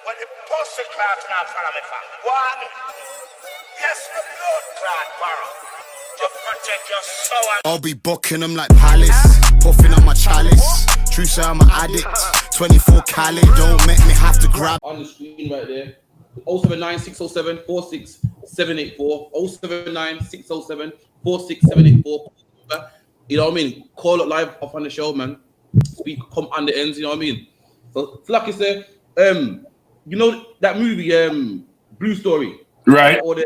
When the pussy clout now follow me from one, yes, the blood clot borrow. To protect your soul. I'll be booking them like Palace, puffing on my chalice. True say I'm an addict, 24 Cali, don't make me have to grab. On the screen right there, 079 607 46784, 079 607 46784. You know what I mean? Call it live up on the show, man. Speak, come on the ends, you know what I mean? So, like I said, you know that movie, Blue Story, right? All the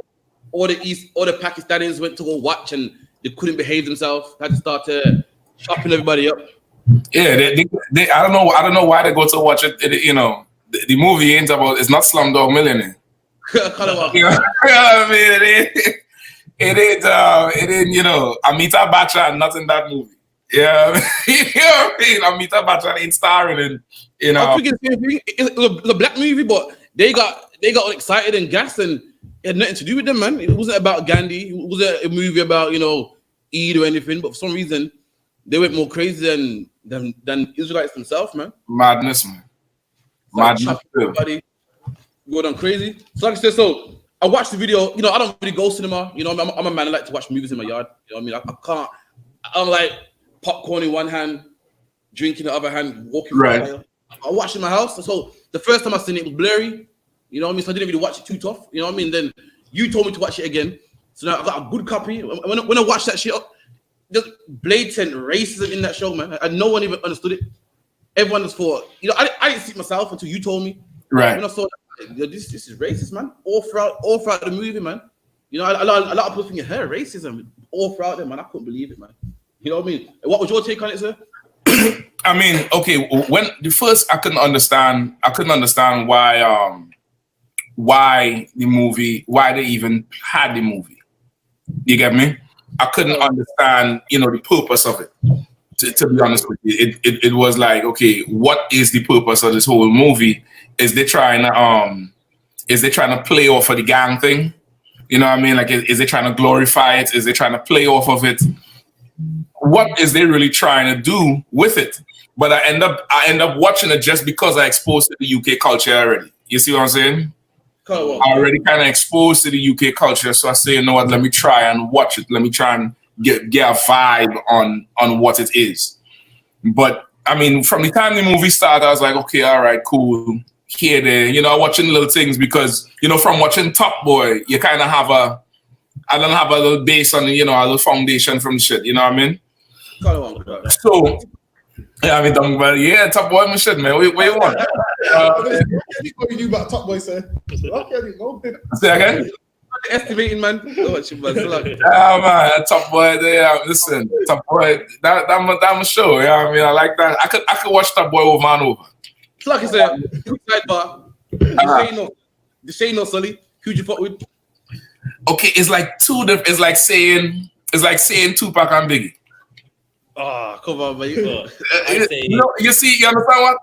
Pakistanis went to go watch and they couldn't behave themselves. Had to start chopping everybody up. Yeah, they I don't know why they go to watch it. You know, the movie ain't about. It's not Slumdog Millionaire. You know what I mean? It ain't. You know, Amitabh Bachchan not in that movie. Yeah, you know what I mean? Amitabh Bachchan ain't starring in. You know, it's a black movie, but they got all excited and gassed, and it had nothing to do with them, man. It wasn't about Gandhi. It wasn't a movie about, you know, Eid or anything. But for some reason, they went more crazy than Israelites themselves, man. Madness, man. Madness. Everybody go down crazy. So like I said, so I watched the video. You know, I don't really go cinema. You know, I'm a man. I like to watch movies in my yard. You know what I mean? I can't. I'm like popcorn in one hand, drink in the other hand, walking. Right. I watched it in my house. So the first time I seen it was blurry. You know what I mean? So I didn't really watch it too tough. You know what I mean? Then you told me to watch it again. So now I've got a good copy. When I watched that shit, there's blatant racism in that show, man. And no one even understood it. Everyone just thought, you know, I didn't see it myself until you told me. Right. When I saw that, this is racist, man. All throughout the movie, man. You know, a lot of people thinking, hey, racism. All throughout them, man. I couldn't believe it, man. You know what I mean? What was your take on it, sir? I mean, okay, when the first I couldn't understand why they even had the movie. You get me? I couldn't understand, you know, the purpose of it. To be honest with you, it was like, okay, what is the purpose of this whole movie? Is they trying to play off of the gang thing? You know what I mean? Like, is they trying to glorify it? Is they trying to play off of it? What is they really trying to do with it? But I end up watching it just because I exposed to the UK culture already. You see what I'm saying? I already kind of exposed to the UK culture, so I say, you know what? Let me try and watch it. Let me try and get a vibe on what it is. But I mean, from the time the movie started, I was like, okay, all right, cool. Here, there, you know, watching little things because, you know, from watching Top Boy, you kind of have I don't have a little base on, you know, a little foundation from shit. You know what I mean? So, yeah, I mean, yeah, Top Boy, my shit, man. What you want? What you knew about Top Boy, sir? Say again? Estimating, man. Man, Top Boy, there. Listen, Top Boy, that my show. Yeah, I mean, I like that. I could watch Top Boy over and over. It's like I said, sidebar. The Shane no Sully. Who'd you fuck with? Okay, it's like it's like saying Tupac and Biggie. Oh, come on, man. You see, you understand what?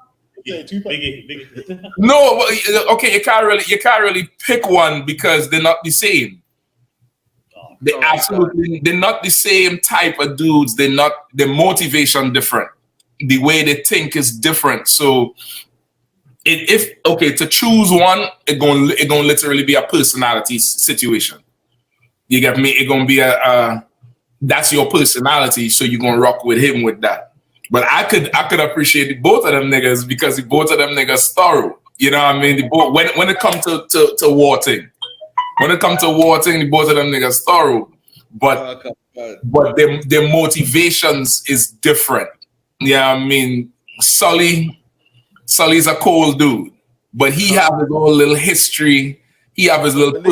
Biggie. No, okay, you can't really pick one because they're not the same. They're not the same type of dudes. Their motivation different. The way they think is different. So to choose one, it gonna literally be a personality situation. You get me? It gonna be that's your personality, so you're gonna rock with him with that. But I could appreciate both of them niggas because both of them niggas thorough. You know what I mean? When it comes to war thing, the both of them niggas thorough. But their motivations is different. Yeah, I mean, Sully's a cold dude, but he have his own little history. He have his little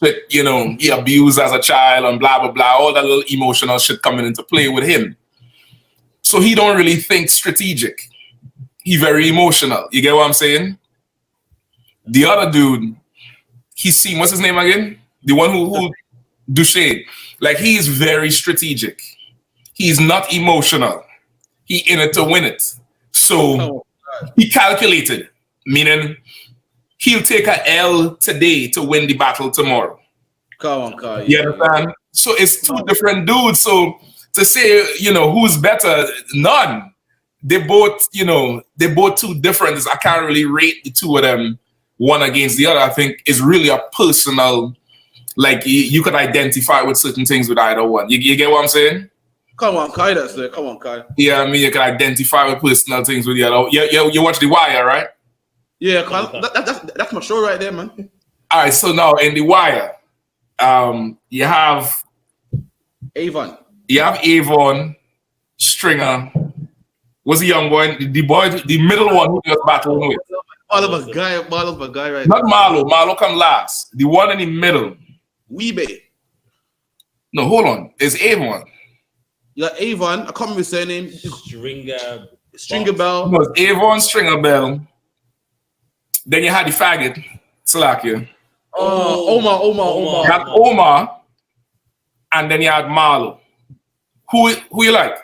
shit, you know, he abused as a child and blah, blah, blah, all that little emotional shit coming into play with him. So he don't really think strategic. He very emotional. You get what I'm saying? The other dude, what's his name again? The one who Duchesne. Like, he's very strategic. He's not emotional. He in it to win it. So he calculated, meaning he'll take a L today to win the battle tomorrow. Come on. You understand? So it's two different dudes. So to say, you know, who's better, none. They both too different. I can't really rate the two of them one against the other. I think is really a personal, like you could identify with certain things with either one. You get what I'm saying? Come on, Kai, that's there. Come on, Kai. Yeah, I mean, you can identify with personal things with the other. You watch The Wire, right? Yeah, that's my show right there, man. All right, so now in The Wire, you have Avon. Stringer. Was the young boy, the middle one who was battling with? Marlo's my guy right Not Marlo. Marlo come last. The one in the middle. Weebay. No, hold on. It's Avon. You got Avon. I can't remember his surname. Stringer Bell. No, it's Avon, Stringer Bell. Then you had the faggot, Salakia. Omar. You had Omar, and then you had Marlo. Who you like?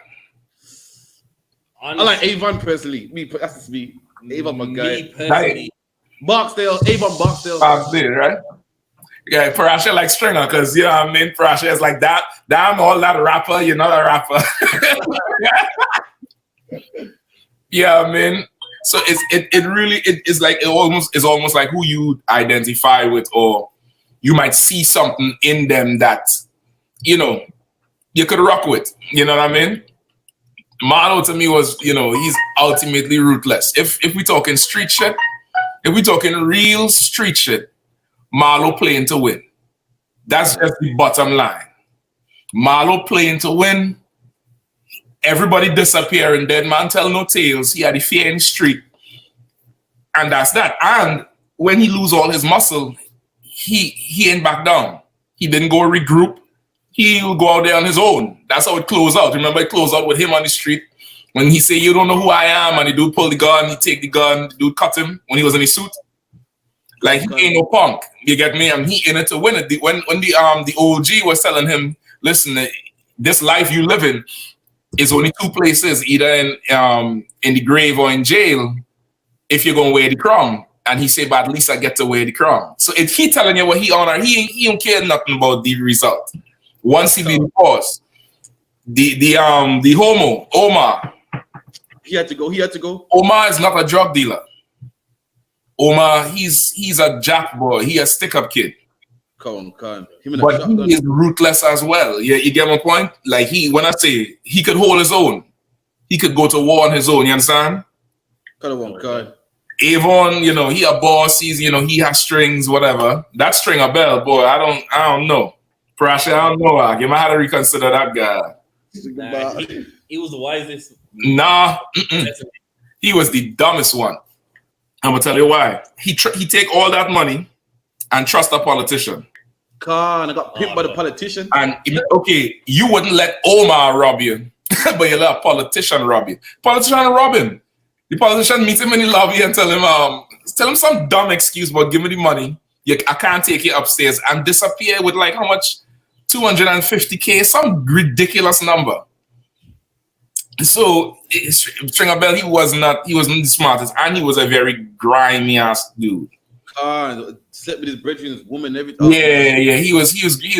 Honestly, I like Avon personally. That's just me. Avon, my guy. me personally, Barksdale. Avon Barksdale. Barksdale, right? Yeah, Parasha like Stringer, because you know what I mean? Parasha is like that. Damn, all that rapper, you're not a rapper. Yeah, I mean. So it's almost like who you identify with, or you might see something in them that, you know, you could rock with. You know what I mean? Marlo to me was, you know, he's ultimately ruthless. If we talking street shit, if we talking real street shit, Marlo playing to win. That's just the bottom line. Marlo playing to win. Everybody disappearing, dead man tell no tales. He had the fear in the street. And that's that. And when he lose all his muscle, he ain't back down. He didn't go regroup. He'll go out there on his own. That's how it closed out. Remember, it closed out with him on the street. When he say, you don't know who I am, and the dude pull the gun, he take the gun, the dude cut him when he was in his suit. Like, he ain't no punk. You get me? And he in it to win it. When the OG was telling him, listen, this life you live in is only two places, either in the grave or in jail, if you're gonna wear the crown. And he said, but at least I get to wear the crown. So if he telling you what he honor, he don't care nothing about the result. Once he be paused, the homo, Omar. He had to go. Omar is not a drug dealer. Omar, he's a jack boy. He a stick-up kid. Come on. But he is ruthless as well. Yeah, you get my point? Like when I say he could hold his own, he could go to war on his own, you understand? Come on. Avon, you know, he a boss, he's, you know, he has strings, whatever. That Stringer Bell, boy, I don't know. Prasha, I don't know. You might have to reconsider that guy. nah, he was the wisest. Nah, he was the dumbest one. I'm gonna tell you why. He take all that money and trust a politician. I got pimped by the politician. And okay, you wouldn't let Omar rob you, but you let a politician rob you. Politician rob him. The politician meet him in the lobby and tell him some dumb excuse about give me the money. I can't take you upstairs, and disappear with like how much? 250K, some ridiculous number. So Stringer Bell, he wasn't the smartest, and he was a very grimy ass dude. Slept with his brethren, his woman, everything. Yeah, he was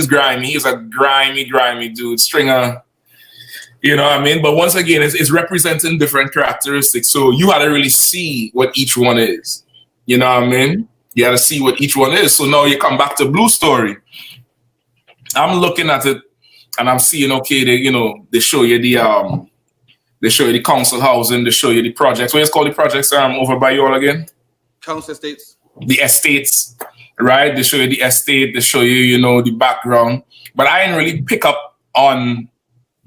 grimy. He was a grimy dude. Stringer, you know what I mean? But once again, it's representing different characteristics. So you had to really see what each one is. You know what I mean? You had to see what each one is. So now you come back to Blue Story. I'm looking at it and I'm seeing, okay, they show you the council housing, they show you the projects. What is called the projects over by you all again? Council estates. The estates, right? They show you the estate, they show you, the background. But I didn't really pick up on,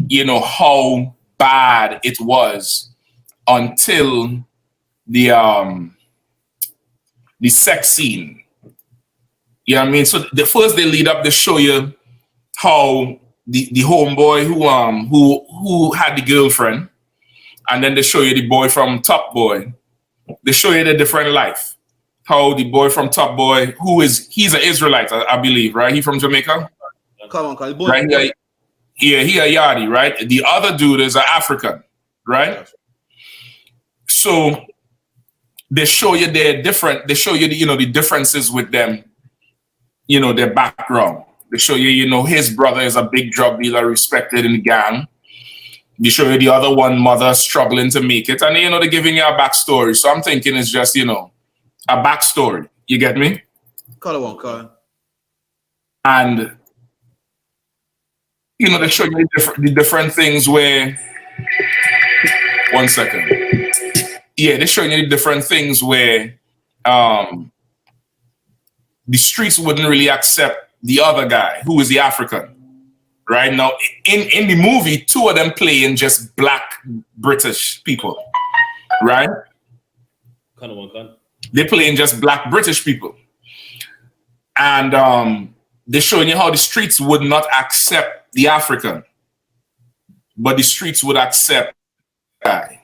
how bad it was until the sex scene. You know what I mean? So the first they lead up, they show you how the homeboy who had the girlfriend, and then they show you the boy from Top Boy. They show you the different life. How the boy from Top Boy, he's an Israelite, I believe, right? He from Jamaica? Come on, boy. Right? Yeah, he a Yardie, right? The other dude is an African, right? So they show you they're different. They show you the differences with them, their background. They show you, his brother is a big drug dealer, respected in the gang. They show you the other one, mother struggling to make it. And, they're giving you a backstory. So I'm thinking it's just, a backstory. You get me? Color one, color. And you know, they show you the different things where. 1 second. Yeah, they're showing you the different things where the streets wouldn't really accept the other guy, who is the African. Right now, in the movie, 2 of them playing just black British people. Right? Kind of one, kind. They're playing just black British people. And they're showing you how the streets would not accept the African, but the streets would accept the guy,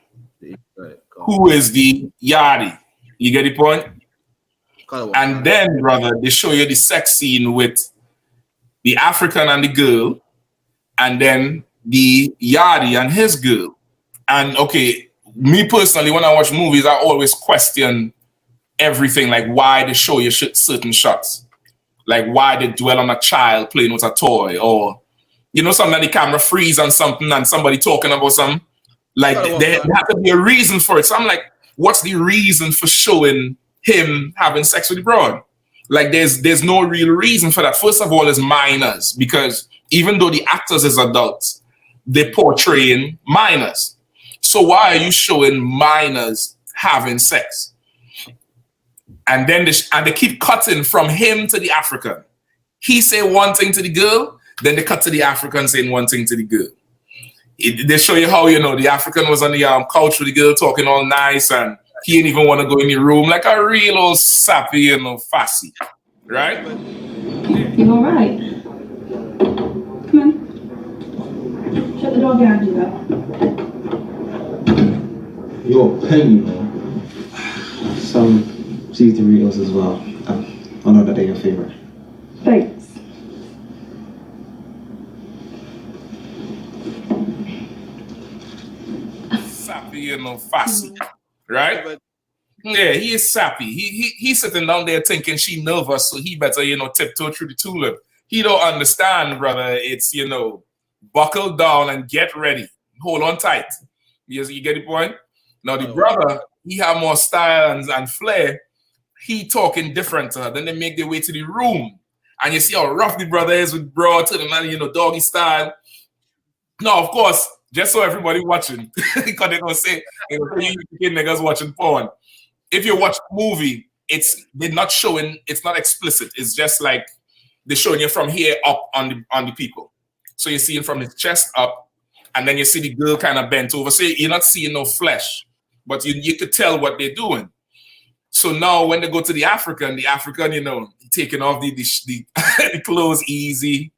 who is the Yardie. You get the point? And then, brother, they show you the sex scene with the African and the girl, and then the Yardie and his girl. And okay, me personally, when I watch movies, I always question everything, like why they show you certain shots. Like why they dwell on a child playing with a toy, or you know, sometimes the camera freeze on something and somebody talking about something. Like there has to be a reason for it. So I'm like, what's the reason for showing him having sex with the broad? Like there's no real reason for that. First of all, it's minors, because even though the actors is adults, they're portraying minors. So why are you showing minors having sex? And then they keep cutting from him to the African. He say one thing to the girl, then they cut to the African saying one thing to the girl. They show you how, you know, the African was on the couch with the girl talking all nice, and he didn't even want to go in the room, like a real old sappy, you know, fussy, right? You all right? Come on. Shut the door behind you, though. You're a pen, you know. Some see Doritos as well. I know that they're your favorite. Thanks. Sappy, you know, fussy, right? Yeah, he is sappy. He's sitting down there thinking she nervous, so he better, you know, tiptoe through the tulip. He don't understand, brother. It's, you know, buckle down and get ready. Hold on tight. You get the point? Now the brother, he have more style and flair. He talking different to her. Then they make their way to the room, and you see how rough the brother is with bro to the man, you know, doggy style. Now, of course, just so everybody watching, because they're gonna say you niggas watching porn. If you watch the movie, they're not showing. It's not explicit. It's just like they're showing you from here up on the people. So you're seeing from his chest up, and then you see the girl kind of bent over. So you're not seeing no flesh, but you could tell what they're doing. So now when they go to the African, you know, taking off the the clothes easy.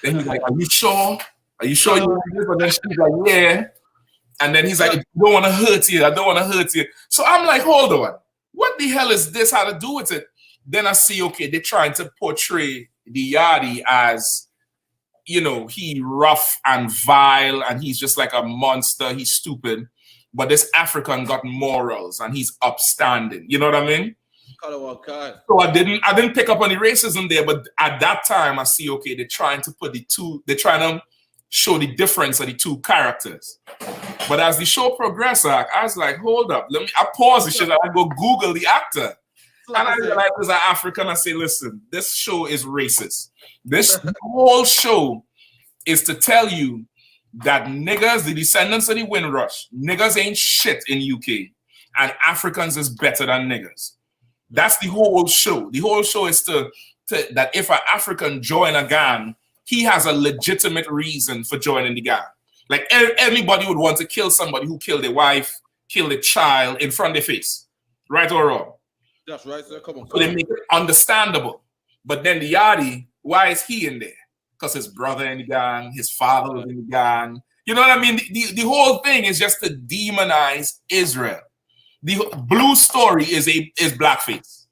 Then he's like, "Are you sure? Are you sure you want this?" And then she's like, "Yeah." And then he's like, "I don't want to hurt you. I don't want to hurt you." So I'm like, hold on. What the hell is this? How to do with it? Then I see, okay, they're trying to portray the Yardie as, you know, he rough and vile, and he's just like a monster. He's stupid. But this African got morals, and he's upstanding. You know what I mean? So I didn't pick up on the racism there, but at that time I see, okay, they're trying to show the difference of the two characters. But as the show progressed, I was like, hold up, I pause the shit, I go Google the actor. And I realized as an African, I say, listen, this show is racist. This whole show is to tell you that niggas, the descendants of the Windrush, niggas ain't shit in UK, and Africans is better than niggas. That's the whole show. The whole show is to that if an African join a gang, he has a legitimate reason for joining the gang. Like anybody would want to kill somebody who killed their wife, killed a child in front of their face. Right or wrong? That's right, sir. Come on. So they make it understandable. But then the Yardie, why is he in there? Because his brother in the gang, his father was in the gang. You know what I mean? The whole thing is just to demonize Israel. The Blue Story is blackface.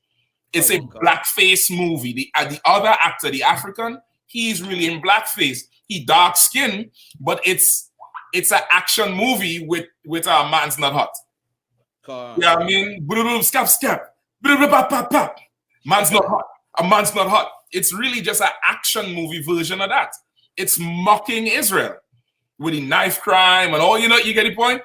It's a blackface movie. The other actor, the African, he's really in blackface. He dark skinned, but it's an action movie with a man's not hot. Yeah, I mean, scap. Man's not hot. A man's not hot. It's really just an action movie version of that. It's mocking Israel with the knife crime and all. You know, you get the point.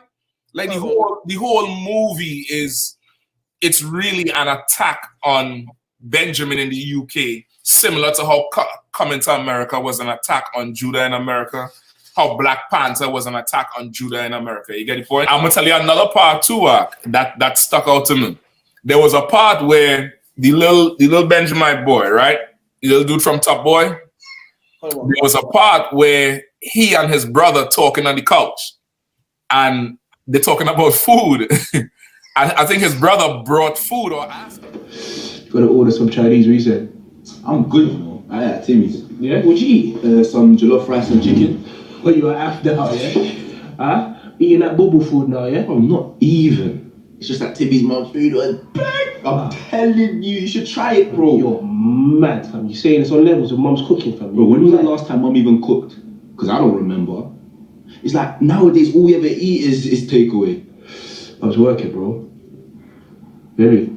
Like the whole movie it's really an attack on Benjamin in the UK, similar to how Coming to America was an attack on Judah in America, how Black Panther was an attack on Judah in America. You get the point? I'm gonna tell you another part too, that stuck out to me. There was a part where the little Benjamin boy, right? The little dude from Top Boy. There was a part where he and his brother talking on the couch, and they're talking about food. I think his brother brought food or asked him. You gotta order some Chinese recent. I'm good, you know. I had Timmy's. Yeah? What'd you eat? Some jollof rice and chicken. What, you are after now, yeah? Huh? Eating that bubble food now, yeah? I'm not even. It's just that Timmy's mum's food was bang. I'm telling you, you should try it, bro. You're mad, fam. You're saying it's on levels of mum's cooking, fam. Bro, when was the last time mum even cooked? Because I don't remember. It's like nowadays all we ever eat is takeaway. I was working, bro. Very.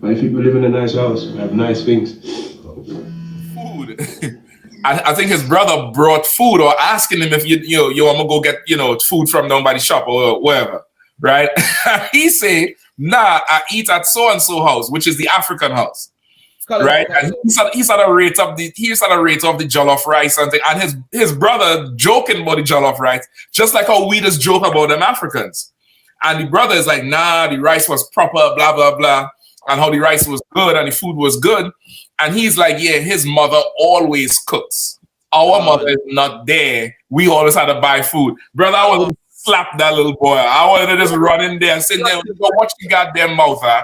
But if people live in a nice house, we have nice things. Food. I think his brother brought food or asking him if you want to go get food from down by the shop or wherever, right? He said, "Nah, I eat at so and so house, which is the African house." Right, and he started to rate up the jollof rice and thing, and his brother joking about the jollof rice, just like how we just joke about them Africans. And the brother is like, "Nah, the rice was proper, blah blah blah," and how the rice was good and the food was good. And he's like, "Yeah, his mother always cooks. Our mother is not there. We always had to buy food." Brother, I was slap that little boy. I wanted to just run in there and sit there and go, "Watch your goddamn mouth, huh?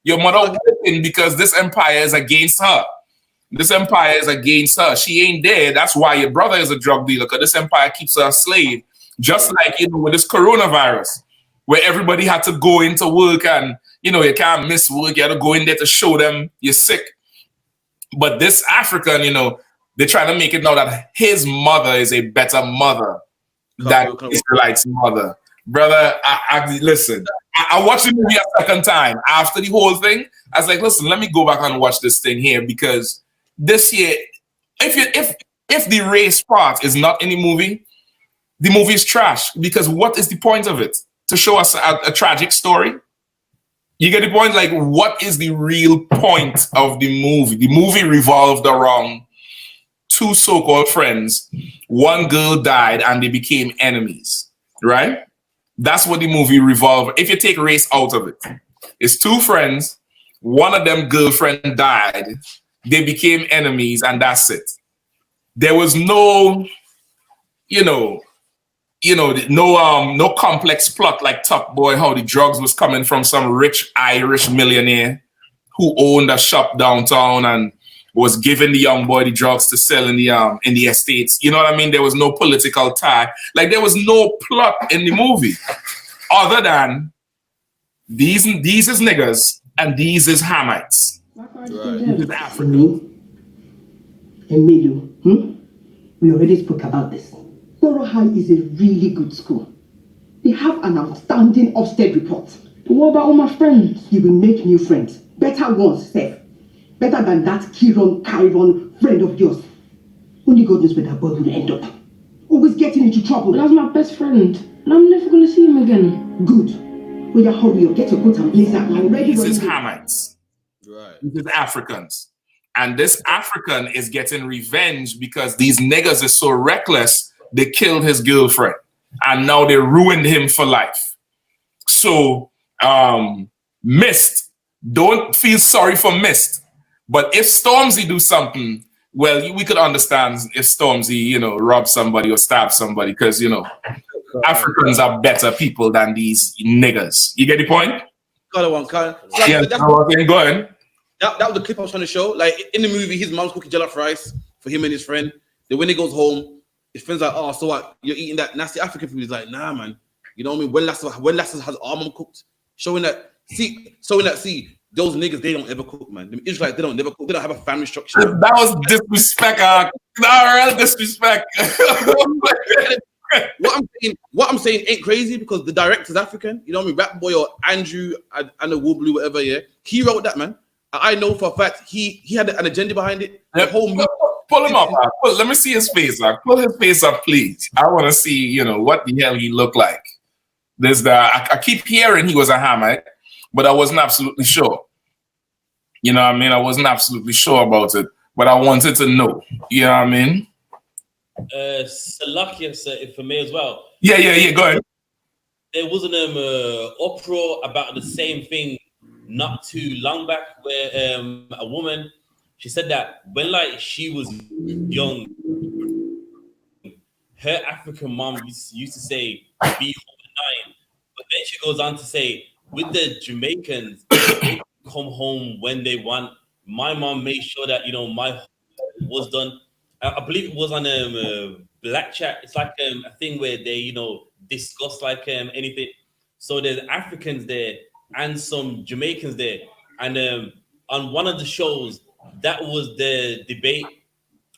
Your mother working because this empire is against her. This empire is against her. She ain't there. That's why your brother is a drug dealer, because this empire keeps her a slave." Just like, with this coronavirus, where everybody had to go into work and, you can't miss work. You had to go in there to show them you're sick. But this African, they're trying to make it now that his mother is a better mother than Israelite's mother. Brother, listen. I watched the movie a second time after the whole thing. I was like, listen, let me go back and watch this thing here, because this year, if the race part is not in the movie is trash. Because what is the point of it? To show us a tragic story? You get the point? Like, what is the real point of the movie? The movie revolved around two so-called friends. One girl died and they became enemies, right? That's what the movie revolved. If you take race out of it, it's two friends. One of them girlfriend died. They became enemies, and that's it. There was no, no complex plot like Top Boy, how the drugs was coming from some rich Irish millionaire who owned a shop downtown and was giving the young boy the drugs to sell in the estates. You know what I mean? There was no political tie. Like, there was no plot in the movie other than these is niggas and these is Hamites. Right. This is African. Emilio, we already spoke about this. Borough High is a really good school. They have an outstanding Ofsted report. But what about all my friends? You will make new friends. Better ones, Seth. Better than that Chiron friend of yours. Only God knows where that boy will end up. Always getting into trouble. But that's my best friend, and I'm never going to see him again. Good. Will you hurry up? Get your coat and blazer and ready. This is Hamites. Right. This is Africans. And this African is getting revenge because these niggas are so reckless, they killed his girlfriend. And now they ruined him for life. So, Mist, don't feel sorry for Mist. But if Stormzy do something, well, we could understand if Stormzy, rob somebody or stab somebody, because, Africans are better people than these niggas. You get the point? Go on. Yeah, go ahead. That was the clip I was trying to show. Like, in the movie, his mom's cooking jollof rice for him and his friend. Then when he goes home, his friend's like, "Oh, so what? You're eating that nasty African food?" He's like, "Nah, man. You know what I mean? When last has our mom cooked?" Showing that, those niggas, they don't ever cook, man. The Israelites, they don't never cook. They don't have a family structure. That was disrespect. Real disrespect. What I'm saying ain't crazy, because the director's African. You know what I mean? Rap Boy or Andrew and the Woobly, whatever. Yeah, he wrote that, man. I know for a fact he had an agenda behind it. The whole movie. Pull him up. Let me see his face. Pull his face up, please. I want to see, what the hell he looked like. I keep hearing he was a Hamite, but I wasn't absolutely sure. You know what I mean? I wasn't absolutely sure about it, but I wanted to know. You know what I mean? Salakia, sir, if for me as well. Yeah. Go ahead. There was an uproar about the same thing not too long back, where a woman, she said that when like she was young, her African mom used to say, "Be home at 9," but then she goes on to say, with the Jamaicans, they come home when they want. My mom made sure that my homework was done. I believe it was on Black Chat. It's like a thing where they discuss like anything. So there's Africans there and some Jamaicans there, and on one of the shows that was the debate,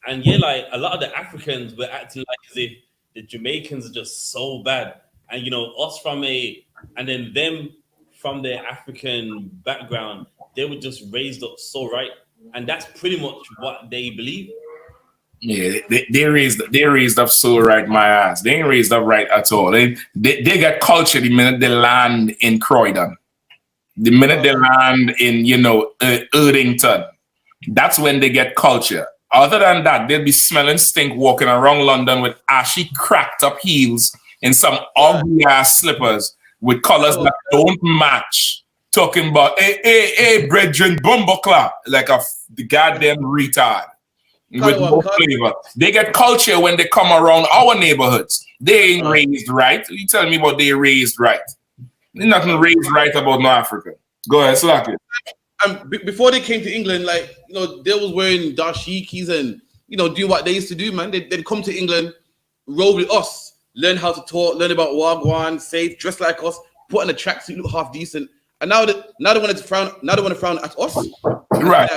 and yeah, like a lot of the Africans were acting like as if the Jamaicans are just so bad, and us and then them from their African background, they were just raised up so right, and that's pretty much what they believe. Yeah, they raised up so right, my ass. They ain't raised up right at all. They get culture the minute they land in Croydon. The minute they land in, Erdington. That's when they get culture. Other than that, they'll be smelling stink walking around London with ashy, cracked up heels and some ugly ass slippers with colors that don't match. Talking about, hey, brethren, bumbleclap, like the goddamn retard. With no flavor. They get culture when they come around our neighborhoods. They ain't raised right. You tell me about they raised right. There's nothing raised right about no Africa. Go ahead, slack it. Before they came to England, like, they was wearing dashikis and, doing what they used to do, man. They'd come to England, roll with us, learn how to talk, learn about wagwan, safe, dress like us, put on a tracksuit, look half decent. And now they want to frown at us. Right.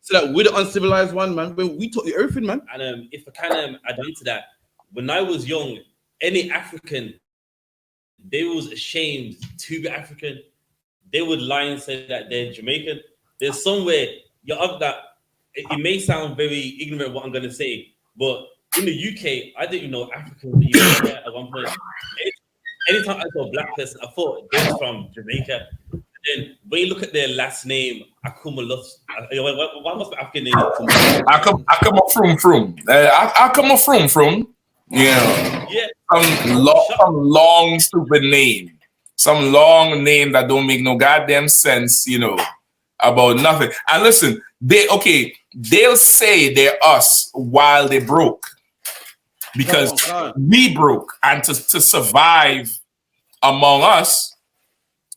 So that we're the uncivilized one, man. We taught you everything, man. And if I can add on to that, when I was young, any African, they was ashamed to be African. They would lie and say that they're Jamaican. There's somewhere you're up that it may sound very ignorant what I'm gonna say, but in the UK, I didn't know Africans were even there at one point. Anytime I saw a black person, I thought they was from Jamaica. Then when you look at their last name, Akumalus, what must be African name? From. Yeah. Some long stupid name. Some long name that don't make no goddamn sense, about nothing. And listen, they'll say they're us while they broke. Because we broke. And to survive among us,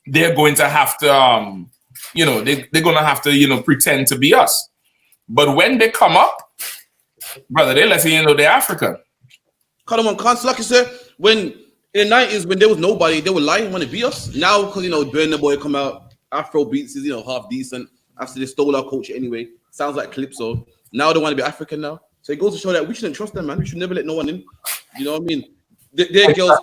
they're going to have to, they're going to have to, pretend to be us. But when they come up, brother, they let you know they're African. Come on, like you said, when in the 90s, when there was nobody, they would lie and want to be us. Now, because, Burna Boy come out, Afro beats is, half decent. After they stole our culture anyway. Sounds like Calypso. Now they want to be African now. So it goes to show that we shouldn't trust them, man. We should never let no one in. You know what I mean? Their girls...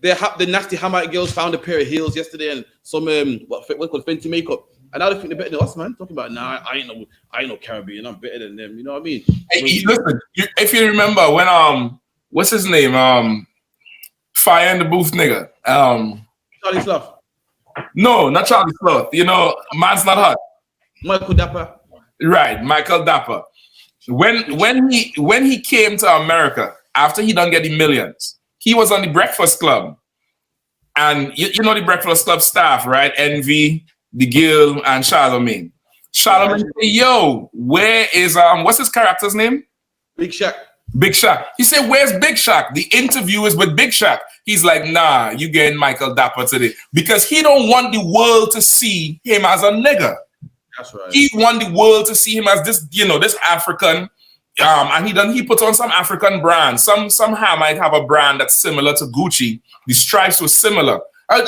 The nasty Hamite girls found a pair of heels yesterday and some what called Fenty makeup, and now they think they're better than us, man. Talking about I ain't no Caribbean, I'm better than them. You know what I mean? Hey, listen, if you remember when what's his name? Fire in the Booth nigga. Charlie Sloth. No, not Charlie Sloth. Man's Not Hot. Michael Dapper. Right, Michael Dapper. When he came to America after he done get the millions. He was on the Breakfast Club. And you know the Breakfast Club staff, right? Envy, The Gill, and Charlamagne. Charlamagne said, yo, where is, what's his character's name? Big Shaq. Big Shaq. He said, where's Big Shaq? The interview is with Big Shaq. He's like, nah, you getting Michael Dapper today. Because he don't want the world to see him as a nigga. That's right. He want the world to see him as this, this African. And he put on some African brand. Some might have a brand that's similar to Gucci. The stripes were similar.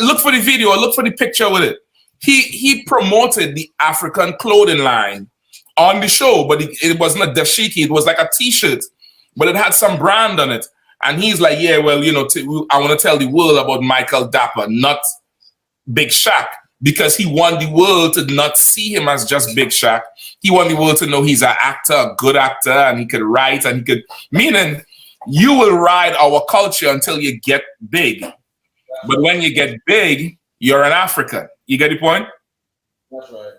Look for the video, look for the picture with it. He promoted the African clothing line on the show, but it wasn't a dashiki, it was like a t-shirt, but it had some brand on it. And he's like, yeah, well, I want to tell the world about Michael Dapper, not Big Shaq. Because he want the world to not see him as just Big Shaq. He want the world to know he's an actor, a good actor, and he could write, and he could... Meaning, you will ride our culture until you get big. But when you get big, you're an African. You get the point? That's right.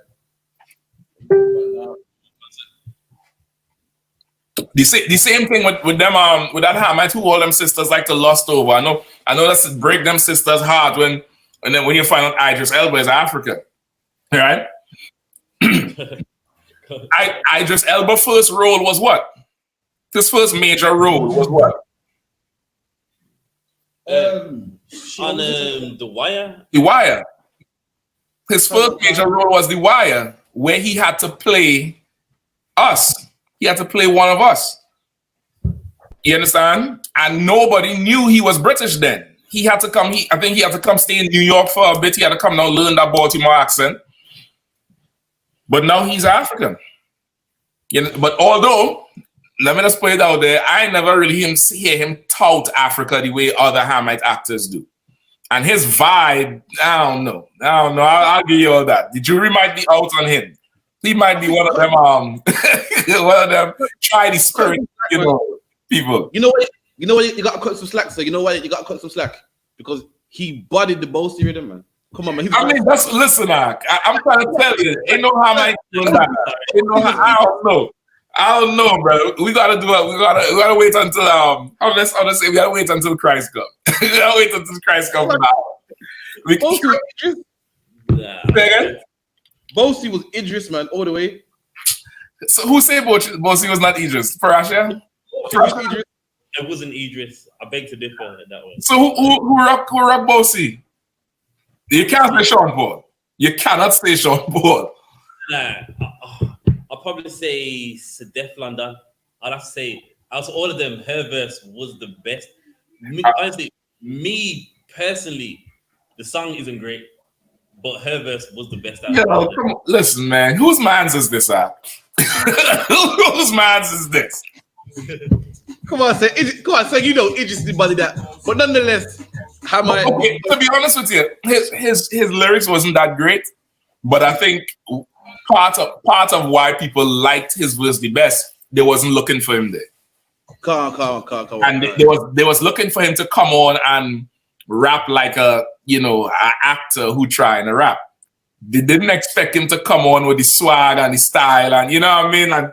The same thing with them with that Hamite who all them sisters like to lust over. I know that's break them sisters' heart when you find out Idris Elba is African, right? Idris Elba's first role was what? His first major role was what? On The Wire. The Wire. His first major role was The Wire, where he had to play us. He had to play one of us. You understand? And nobody knew he was British then. He had to come. I think he had to come stay in New York for a bit. He had to come now learn that Baltimore accent. But now he's African. You know, but although, let me just put it out there, I never really hear him tout Africa the way other Hamite actors do. And his vibe, I don't know. I'll give you all that. The jury might be out on him. He might be one of them, one of them try the spirit, people. You know what? You got to cut some slack. So you know why you got to cut some slack? Because he bodied the Bossy rhythm, man. Come on, man. Listen, I'm trying to tell you, ain't no Hamite doing that. I don't know, bro. We gotta do it. We gotta wait until let's say we gotta wait until Christ comes. We gotta wait until Christ comes now. Bossy was Idris, man, all the way. So who said Bossy was not Idris? Farasha? It wasn't Idris. I beg to differ in that one. So who rock Bossy? You can't say Sean Paul. You cannot say Sean Paul. Nah, I'll probably say Sedef London. I'd have to say, out of all of them, her verse was the best. Honestly, me personally, the song isn't great, but her verse was the best. Listen, man, whose man's is this at? Whose man's is this? Come on, say you know Idris body that. But nonetheless, okay, to be honest with you, his lyrics wasn't that great, but I think part of why people liked his verse the best, they wasn't looking for him there. Come on. And they was looking for him to come on and rap like a actor who trying to rap. They didn't expect him to come on with the swag and the style, and you know what I mean. And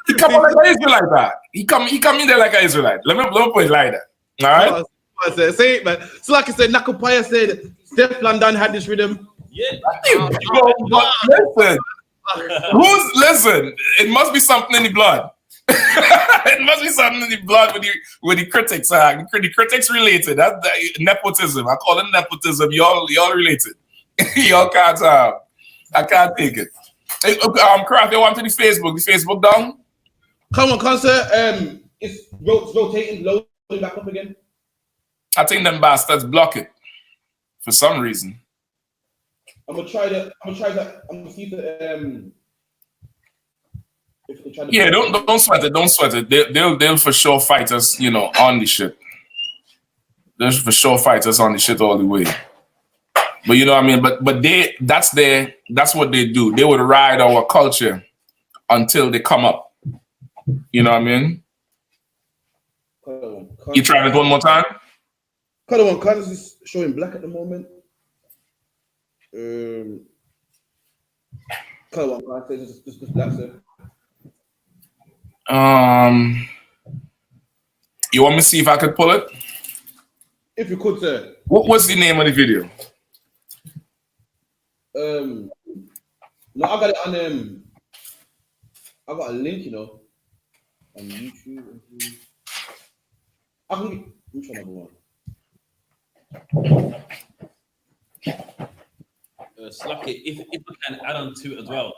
he come on like an Israelite. That he come in there like an Israelite. Let me put it like that. All right. Say it, man. So like I said, Nakupaya said Steph London had this rhythm. Yeah. Listen, it must be something in the blood. It must be something in the blood with the critics. The critics related. That's nepotism. I call it nepotism. Y'all related. Y'all can't. I can't take it. Hey, Craft, you want to the Facebook? The Facebook down? Come on, concert. It's rotating, loading back up again. I think them bastards block it for some reason. I'm gonna try that. I'm gonna see yeah, don't sweat it. Don't sweat it. They'll for sure fight us, on the shit. They'll for sure fight us on the shit all the way. But you know what I mean. But that's what they do. They would ride our culture until they come up. You know what I mean? You trying it one more time? Color one. Colors is showing black at the moment. Color one. Just black, sir. You want me to see if I could pull it? If you could, sir. What's the name of the video? No, I got it on I got a link, on YouTube. I can which one number one? Slucky, if I can add on to it as well,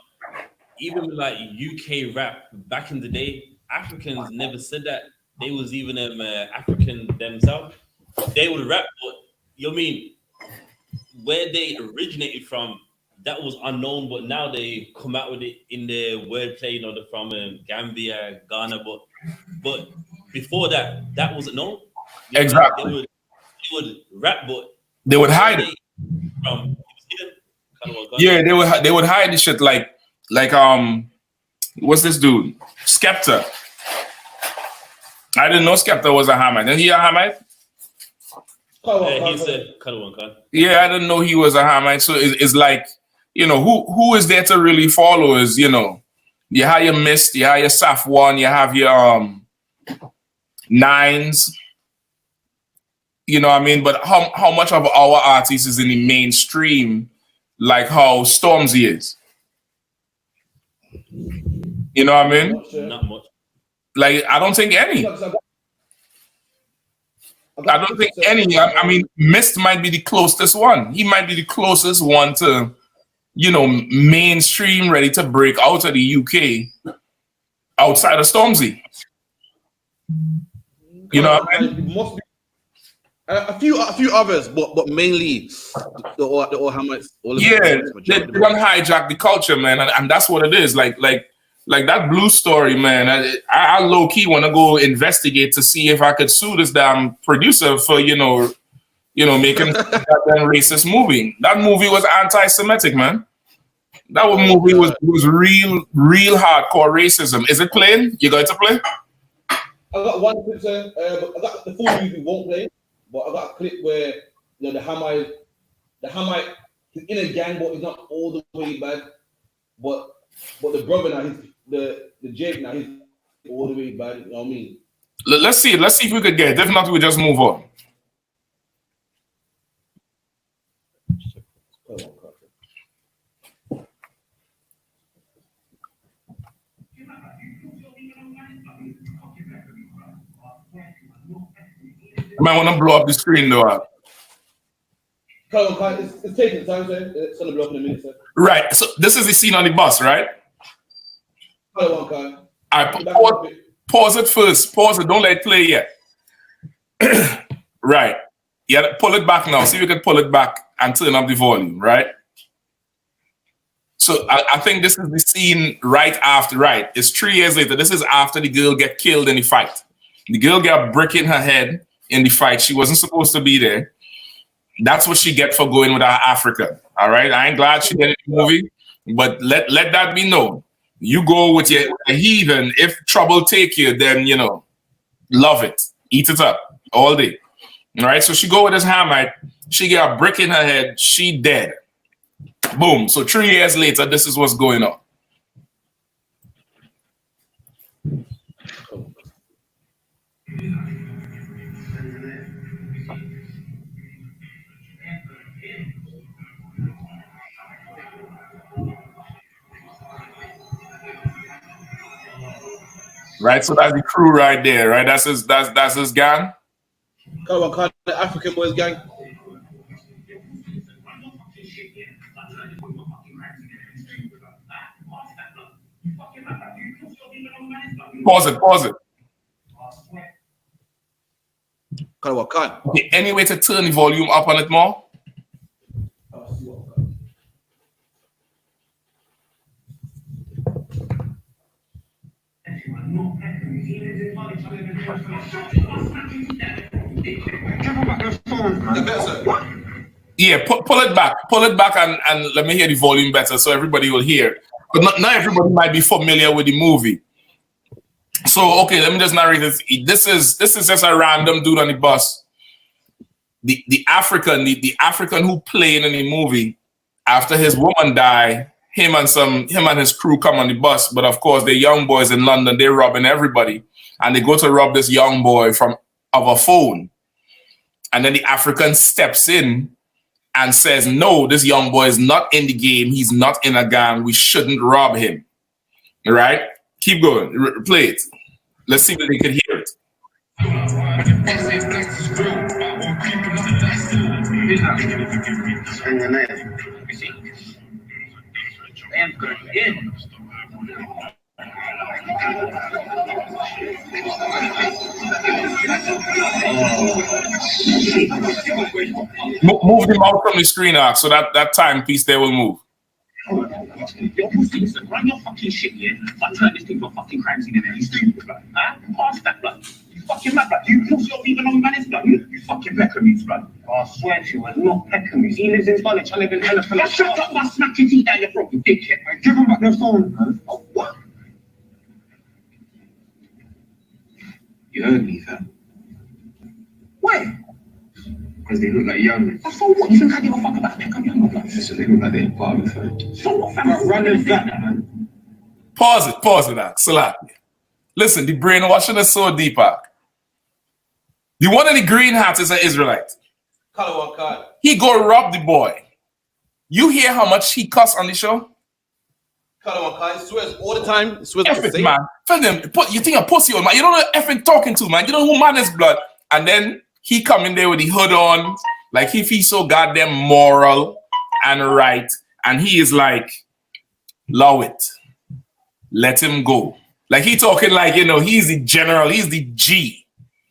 even with like UK rap back in the day, Africans never said that they was even African themselves. They would rap, but where they originated from, that was unknown, but now they come out with it in their wordplay, they're from Gambia, Ghana, but before that wasn't known. Exactly. They would rap, but they would hide it. Yeah, they would hide the shit like what's this dude? Skepta. I didn't know Skepta was a Hamite. Is he a Hamite? He's a Kadwan. Yeah, I didn't know he was a Hamite. So it's like, who is there to really follow is, you have your Mist, you have your Saf One, you have your nines. You know what I mean? But how much of our artists is in the mainstream, like how Stormzy is? You know what I mean? Not much. Like, I don't think any. I don't think any. I mean, Mist might be the closest one. He might be the closest one to, you know, mainstream, ready to break out of the UK outside of Stormzy. You know what I mean? Must be a few others, but mainly the all Hammers. Yeah, they don't hijack the culture, man, and that's what it is. Like that Blue story, man. I low key want to go investigate to see if I could sue this damn producer for you know making that damn racist movie. That movie was anti-Semitic, man. That movie was real hardcore racism. Is it playing? You going to play? I got one clip, sir. I got the full movie won't play, but I got a clip where you know the Hamite, he's in a gang, but he's not all the way bad. But the brother now, the Jake now, he's all the way bad. You know what I mean? Let's see if we could get it. If not, we just move on. I might want to blow up the screen though. It's taking time, sir. It's gonna blow up in a minute, sir. Right. So this is the scene on the bus, right? Pause it first. Pause it. Don't let it play yet. Right. Yeah, pull it back now. See if you can pull it back and turn up the volume, right? So I think this is the scene right after, right? It's 3 years later. This is after the girl get killed in the fight. The girl got a brick in her head in the fight. She wasn't supposed to be there. That's what she get for going with our Africa. All right. I ain't glad she did it in the movie, but let that be known. You go with your heathen. If trouble take you, then you know, love it, eat it up all day. All right. So she go with this Hamite. She get a brick in her head. She dead. Boom. So 3 years later, this is what's going on. Right, so that's the crew right there, right? That's his gang. Come on, the African boys gang. Pause it. Can't. Okay, any way to turn the volume up on it more? Yeah, pull it back and let me hear the volume better so everybody will hear. But not everybody might be familiar with the movie. So okay, let me just narrate this. This is just a random dude on the bus. The African who played in the movie, after his woman died, him and his crew come on the bus. But of course, the young boys in London, they're robbing everybody. And they go to rob this young boy of a phone. And then the African steps in and says, no, this young boy is not in the game. He's not in a gang. We shouldn't rob him. All right? Keep going. Play it. Let's see if they can hear it. Move them out from the screen, so that timepiece there will move. Your pussy, run your fucking shit, yeah? But turn this thing to a fucking crime scene in there. You stupid, blood. Huh? Pass that, blood. You fucking mad, blood. You pussy not even on man's blood. You fucking peccaroons, blood. I swear to you, we're not peccaroons. He lives in Scarlet. I live in Elephant. Now shut up, my smack your teeth down your throat, you dickhead. Give him back their phone, man. Oh, what? You heard me, fam. Where? Because they look like young. So what? You think I give a fuck about Peckham young blood? Listen, they look like they're part of it. So what, fam? Run and that, man. Pause it, that. Salat. Listen, the brainwashing is so deeper. The one in the green hat is an Israelite. He go rob the boy. You hear how much he cuss on the show? He swears all the time. He swears F it, man. Tell them, you think a pussy on, man. You don't know effing talking to, man. You don't know who man is blood. And then he come in there with the hood on, like if he's so goddamn moral and right. And he is like, allow it. Let him go. Like he talking like, you know, he's the general, he's the G.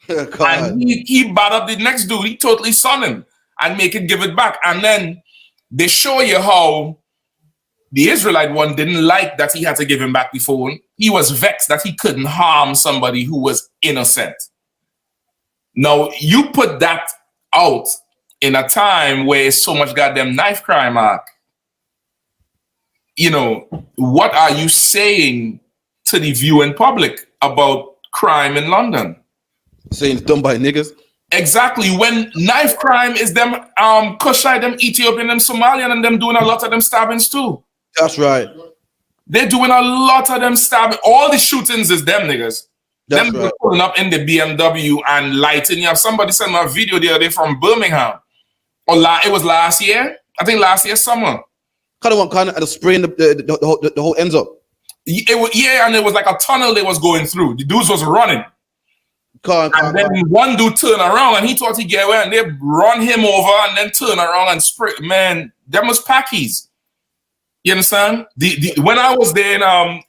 And he bad up the next dude. He totally son him and make it give it back. And then they show you how the Israelite one didn't like that he had to give him back the phone. He was vexed that he couldn't harm somebody who was innocent. Now, you put that out in a time where it's so much goddamn knife crime, Mark. You know, what are you saying to the viewing public about crime in London? Saying it's done by niggas? Exactly. When knife crime is them Kushite, them Ethiopian, them Somalian, and them doing a lot of them stabbings too. That's right. They're doing a lot of them stabbing. All the shootings is them niggas. That's them right. pulling up in the BMW and lighting. You have somebody sent me a video the other day from Birmingham. It was last year. I think last year summer. Kind of spraying the whole ends up. Yeah, and it was like a tunnel they was going through. The dudes was running. And then one dude turned around and he thought he'd get away, and they run him over and then turn around and spray. Man, them was packies. You understand? When I was there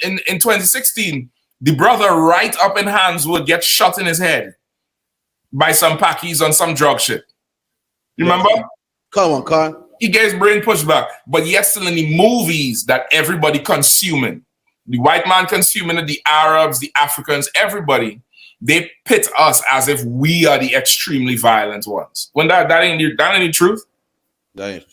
in 2016, the brother right up in Hands would get shot in his head by some packies on some drug shit. You remember? Come on, Khan. He gets his brain pushed back. But yet still in the movies that everybody consuming, the white man consuming it, the Arabs, the Africans, everybody, they pit us as if we are the extremely violent ones. When that ain't the truth. That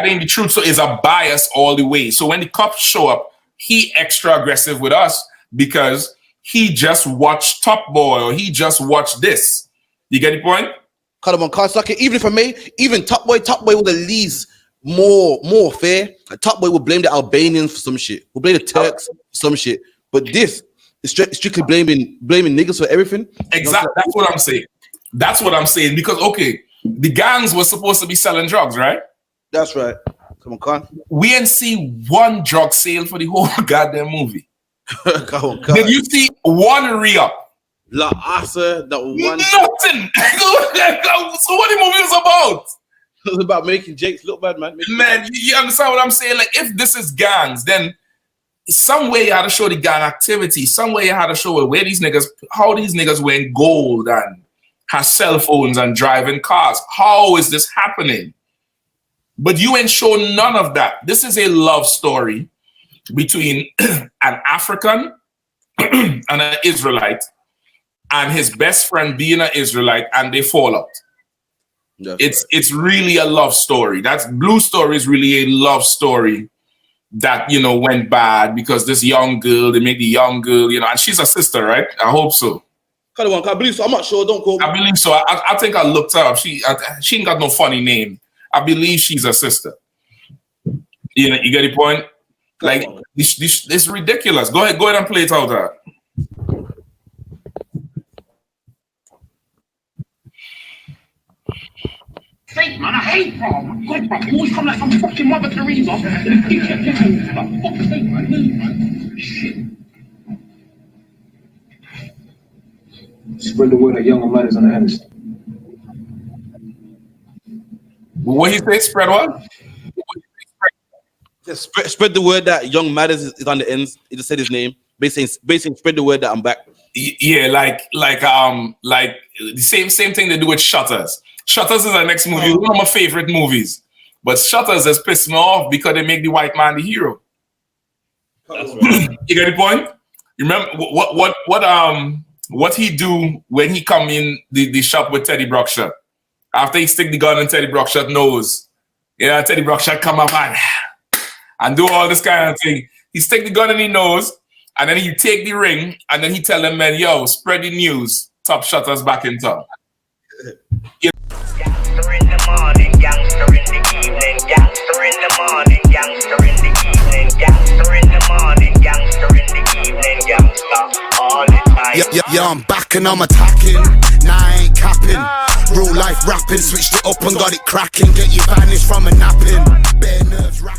ain't the truth. So it's a bias all the way. So when the cops show up, he extra aggressive with us because he just watched Top Boy or he just watched this. You get the point? Even for me, even Top Boy would at least more fair. Top Boy would blame the Albanians for some shit. Would blame the Turks for some shit. But this is strictly blaming niggas for everything. Exactly. That's what I'm saying. That's what I'm saying. Because okay, the gangs were supposed to be selling drugs, right? That's right. Come on, Con. We ain't see one drug sale for the whole goddamn movie. Come on, Did you see one re-up? La Asa, that one. Nothing. So what the movie was about? It was about making Jakes look bad, man. Man, you understand what I'm saying? Like, if this is gangs, then some way you had to show the gang activity. Some way you had to show where these niggas, how these niggas wearing gold and have cell phones and driving cars. How is this happening? But you ain't show none of that. This is a love story between an African and an Israelite, and his best friend being an Israelite, and they fall out. It's really a love story. That's Blue Story is really a love story that, you know, went bad because this young girl, they made the young girl, you know, and she's a sister, right? I hope so. I believe so. I'm not sure. Don't call me. I believe so. I think I looked her up. She ain't got no funny name. I believe she's a sister. You know, you get the point? Like, this is ridiculous. Go ahead and play it out. Sake, man, I hate bro. My God, bro. You always come like some fucking Mother Teresa. Fuck's sake, man. Shit. Spread the word that younger man is on the ends. What he say? Spread what? Spread the word that Young Matters is on the ends. He just said his name. Basically, spread the word that I'm back. Yeah, like the same thing they do with Shutters. Shutters is our next movie. One of my favorite movies. But Shutters has pissed me off because they make the white man the hero. That's right. You get the point? You remember what he do when he come in the shop with Teddy Brockshot? After he stick the gun in Teddy Brockshot nose, yeah, Teddy Brockshot come up and do all this kind of thing. He stick the gun in his nose, and then he take the ring, and then he tell them, man, yo, spread the news. Top Shutters back in town. Gangster in the morning, gangster in the evening, gangster in the morning, gangster in the evening, gangster in the morning, gangster in the evening, gangster all the time. Yeah, I'm back and I'm attacking. Nah, I ain't capping. Real life rapping, switched it up and got it cracking. Get you vanished from a napping. Bare nerves rapping.